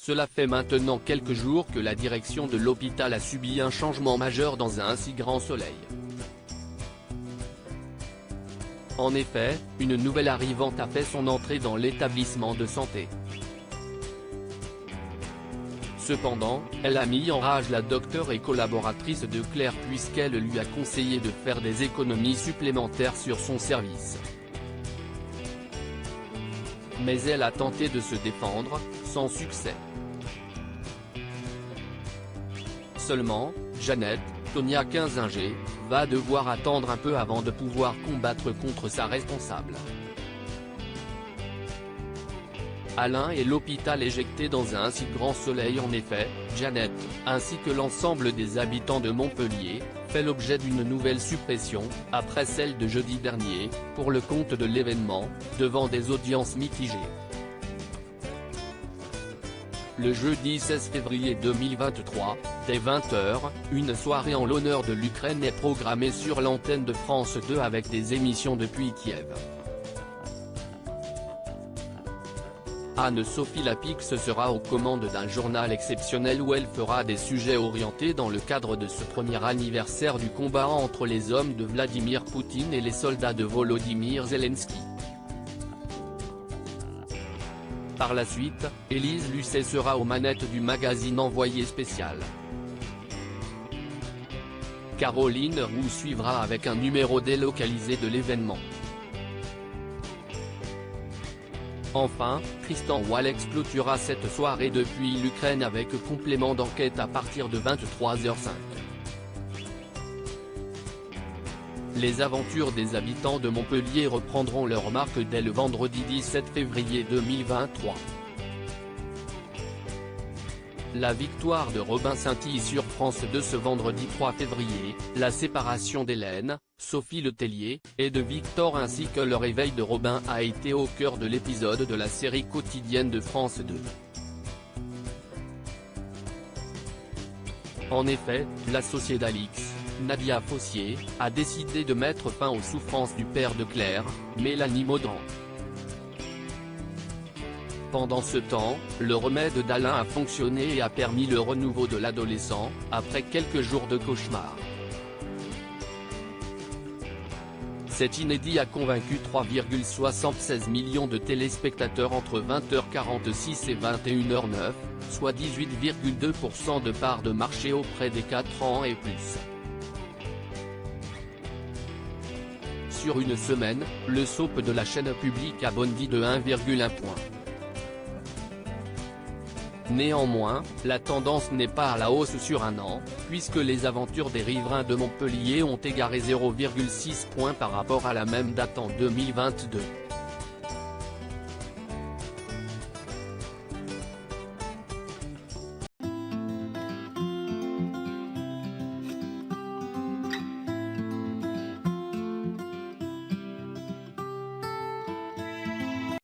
Cela fait maintenant quelques jours que la direction de l'hôpital a subi un changement majeur dans un si grand soleil. En effet, une nouvelle arrivante a fait son entrée dans l'établissement de santé. Cependant, elle a mis en rage la docteure et collaboratrice de Claire puisqu'elle lui a conseillé de faire des économies supplémentaires sur son service. Mais elle a tenté de se défendre, sans succès. Seulement, Jeannette, Tonia Kinzinger, va devoir attendre un peu avant de pouvoir combattre contre sa responsable. Alain et l'hôpital éjecté dans un si grand soleil. En effet, Jeannette, ainsi que l'ensemble des habitants de Montpellier, fait l'objet d'une nouvelle suppression, après celle de jeudi dernier, pour le compte de l'événement, devant des audiences mitigées. Le jeudi 16 février 2023, dès 20h, une soirée en l'honneur de l'Ukraine est programmée sur l'antenne de France 2 avec des émissions depuis Kiev. Anne-Sophie Lapix sera aux commandes d'un journal exceptionnel où elle fera des sujets orientés dans le cadre de ce premier anniversaire du combat entre les hommes de Vladimir Poutine et les soldats de Volodymyr Zelensky. Par la suite, Élise Lucet sera aux manettes du magazine Envoyé spécial. Caroline Roux suivra avec un numéro délocalisé de l'événement. Enfin, Tristan Walex clôturera cette soirée depuis l'Ukraine avec complément d'enquête à partir de 23h05. Les aventures des habitants de Montpellier reprendront leur marque dès le vendredi 17 février 2023. La victoire de Robin Sainty sur France 2 ce vendredi 3 février, la séparation d'Hélène, Sophie Letellier, et de Victor ainsi que le réveil de Robin a été au cœur de l'épisode de la série quotidienne de France 2. En effet, l'associée d'Alix, Nadia Fossier, a décidé de mettre fin aux souffrances du père de Claire, Mélanie Maudran. Pendant ce temps, le remède d'Alain a fonctionné et a permis le renouveau de l'adolescent, après quelques jours de cauchemar. Cet inédit a convaincu 3,76 millions de téléspectateurs entre 20h46 et 21h09, soit 18,2% de part de marché auprès des 4 ans et plus. Sur une semaine, le soap de la chaîne publique a bondi de 1,1 point. Néanmoins, la tendance n'est pas à la hausse sur un an, puisque les aventures des riverains de Montpellier ont égaré 0,6 points par rapport à la même date en 2022.